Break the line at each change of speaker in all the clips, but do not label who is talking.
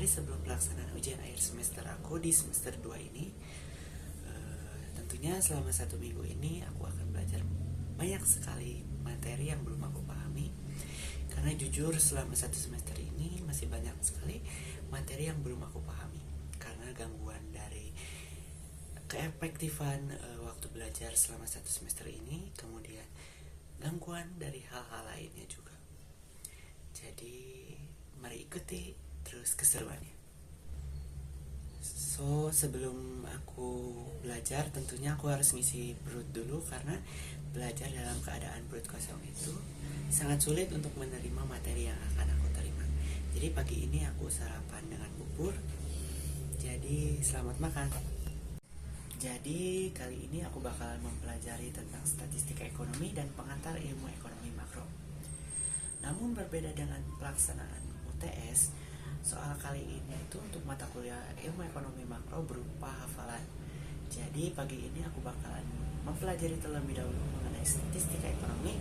hari sebelum pelaksanaan ujian akhir semester aku di semester 2 ini, tentunya selama 1 minggu ini aku akan belajar banyak sekali materi yang belum aku pahami. Karena jujur selama 1 semester ini masih banyak sekali materi yang belum aku pahami. Karena gangguan dari keefektifan waktu belajar selama 1 semester ini, kemudian gangguan dari hal-hal lainnya juga. Jadi mari ikuti terus keseruannya. So, sebelum aku belajar tentunya aku harus ngisi perut dulu, karena belajar dalam keadaan perut kosong itu sangat sulit untuk menerima materi yang akan aku terima. Jadi pagi ini aku sarapan dengan bubur. Jadi selamat makan. Jadi kali ini aku bakalan mempelajari tentang statistika ekonomi dan pengantar ilmu ekonomi makro. Namun berbeda dengan pelaksanaan UTS, soal kali ini itu untuk mata kuliah ilmu ekonomi makro berupa hafalan. Jadi pagi ini aku bakalan mempelajari terlebih dahulu mengenai statistika ekonomi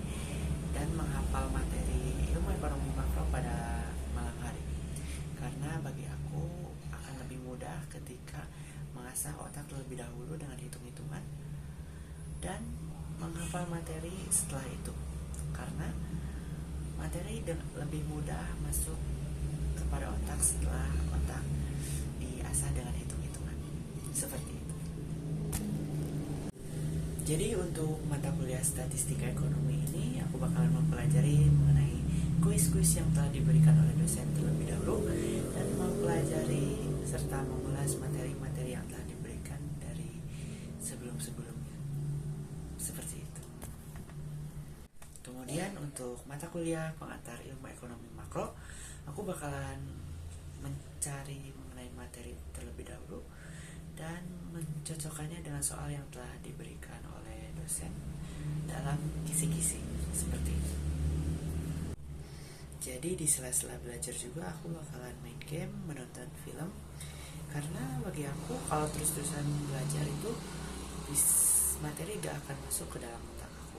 dan menghafal materi ilmu ekonomi makro pada malam hari. Karena bagi aku akan lebih mudah ketika mengasah otak terlebih dahulu dengan hitung-hitungan dan menghafal materi setelah itu. Karena materi lebih mudah masuk kepada otak setelah otak diasah dengan hitung-hitungan. Seperti itu. Jadi untuk mata kuliah statistika ekonomi ini aku bakalan mempelajari mengenai kuis-kuis yang telah diberikan oleh dosen terlebih dahulu dan mempelajari serta mengulas materi-materi yang telah diberikan dari sebelum-sebelumnya. Seperti itu. Kemudian untuk mata kuliah pengantar ilmu ekonomi makro, aku bakalan mencari mengenai materi terlebih dahulu dan mencocokkannya dengan soal yang telah diberikan oleh dosen dalam kisi-kisi seperti itu. Jadi di sela-sela belajar juga aku bakalan main game, menonton film. Karena bagi aku kalau terus-terusan belajar itu materi gak akan masuk ke dalam otak aku.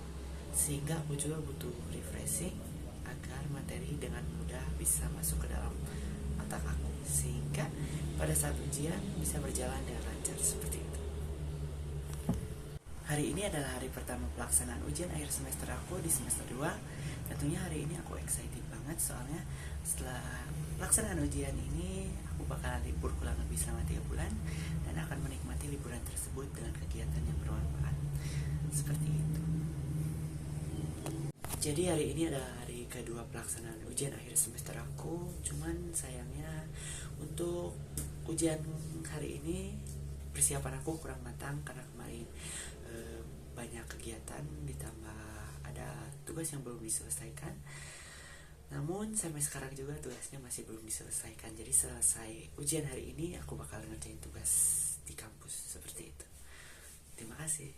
Sehingga aku juga butuh refreshing agar materi dengan mudah bisa masuk ke dalam otak aku, sehingga pada saat ujian bisa berjalan dengan lancar seperti itu. Hari ini adalah hari pertama pelaksanaan ujian akhir semester aku di semester 2. Tentunya hari ini aku excited banget, soalnya setelah pelaksanaan ujian ini aku bakalan libur kurang lebih selama 3 bulan dan akan menikmati liburan tersebut dengan kegiatan yang bermanfaat. Seperti itu. Jadi hari ini adalah hari kedua pelaksanaan ujian akhir semester aku. Cuman sayangnya untuk ujian hari ini persiapan aku kurang matang karena kemarin banyak kegiatan ditambah ada tugas yang belum diselesaikan. Namun sampai sekarang juga tugasnya masih belum diselesaikan. Jadi selesai ujian hari ini aku bakal ngerjain tugas di kampus seperti itu. Terima kasih.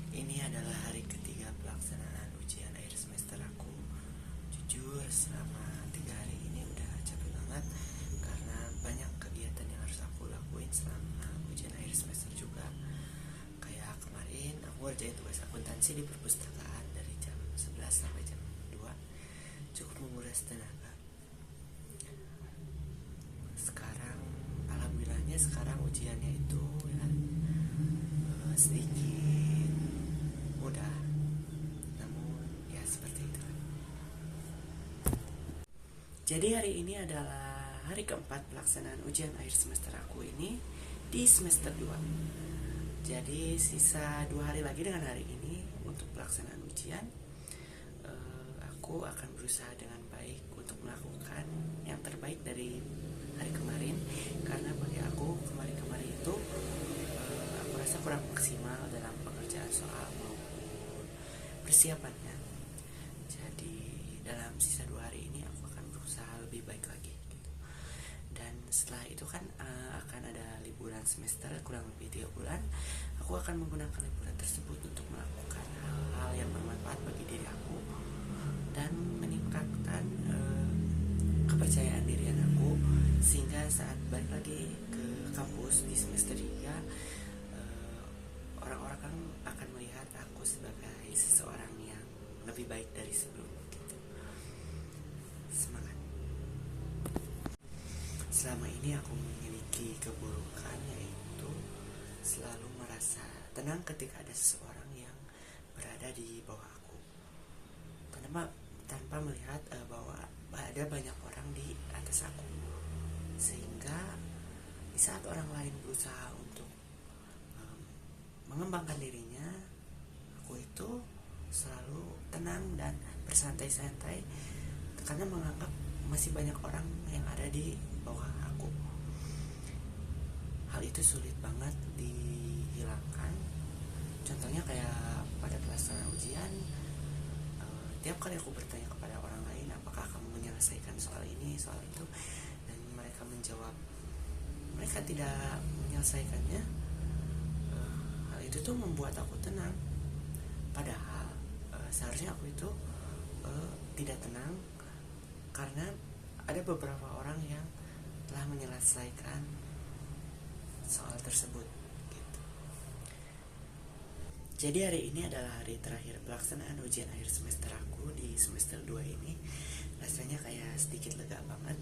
Ini adalah hari ketiga pelaksanaan ujian akhir semester aku. Jujur selama 3 hari ini udah capek banget karena banyak kegiatan yang harus aku lakuin selama ujian akhir semester juga. Kayak kemarin aku ngerjain tugas akuntansi di perpustakaan dari jam 11 sampai jam 2. Cukup menguras tenaga. Sekarang alhamdulillahnya sekarang ujiannya itu ya, sedikit mudah, namun ya seperti itu. Jadi hari ini adalah hari keempat pelaksanaan ujian akhir semester aku ini di semester 2. Jadi sisa 2 hari lagi dengan hari ini untuk pelaksanaan ujian. Aku akan berusaha dengan baik untuk melakukan yang terbaik dari hari kemarin, karena bagi aku kemarin itu aku rasa kurang maksimal dalam pengerjaan soal maupun persiapannya. Jadi dalam sisa 2 hari ini aku akan berusaha lebih baik lagi gitu. Dan setelah itu kan akan ada liburan semester kurang lebih 3 bulan. Aku akan menggunakan liburan tersebut untuk melakukan hal-hal yang bermanfaat bagi diri aku dan meningkatkan kepercayaan diri aku, sehingga saat balik lagi ke kampus di semester 3 orang-orang akan melihat aku sebagai seseorang yang lebih baik dari sebelumnya gitu. Semangat. selama ini aku memiliki keburukan, yaitu selalu merasa tenang ketika ada seseorang yang berada di bawah aku, tanpa melihat bahwa ada banyak orang di atas aku. Sehingga di saat orang lain berusaha untuk mengembangkan dirinya, aku itu selalu tenang dan bersantai-santai karena menganggap masih banyak orang yang ada di bawah aku. Hal itu sulit banget dihilangkan. Contohnya kayak pada pelaksanaan ujian, tiap kali aku bertanya kepada orang lain, apakah kamu menyelesaikan soal ini, soal itu, dan mereka menjawab mereka tidak menyelesaikannya, hal itu tuh membuat aku tenang. Padahal seharusnya aku itu tidak tenang karena ada beberapa orang yang telah menyelesaikan soal tersebut gitu. Jadi hari ini adalah hari terakhir pelaksanaan ujian akhir semester aku di semester 2 ini. Rasanya kayak sedikit lega banget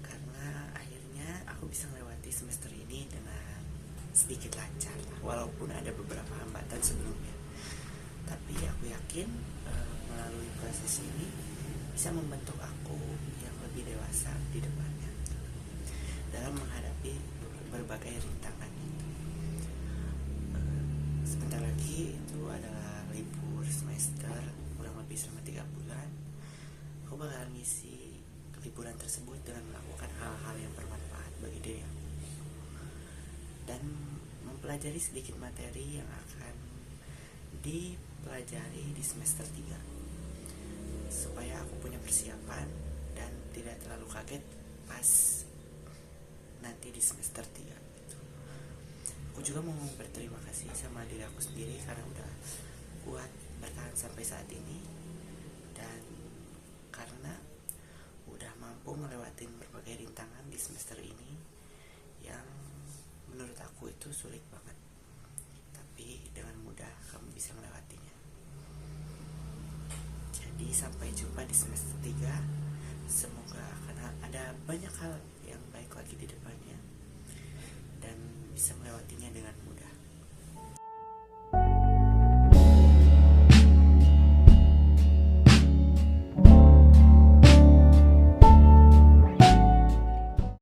karena akhirnya aku bisa melewati semester ini dengan sedikit lancar lah, walaupun ada beberapa hambatan sebelumnya. Tapi aku yakin melalui proses ini bisa membentuk aku yang lebih dewasa di depannya dalam menghadapi berbagai rintangan itu. Sebentar lagi itu adalah libur semester, kurang lebih selama 3 bulan. Aku bakal ngisi liburan tersebut dengan melakukan hal-hal yang bermanfaat bagi diri aku dan mempelajari sedikit materi yang akan dipelajari di semester 3 supaya aku punya persiapan dan tidak terlalu kaget pas nanti di semester 3 gitu. Aku juga mau berterima kasih sama diri aku sendiri karena udah kuat bertahan sampai saat ini dan karena udah mampu ngelewatin berbagai rintangan di semester ini yang menurut aku itu sulit banget, tapi dengan mudah kamu bisa melewatinya. Jadi sampai jumpa di semester 3. Semoga akan ada banyak hal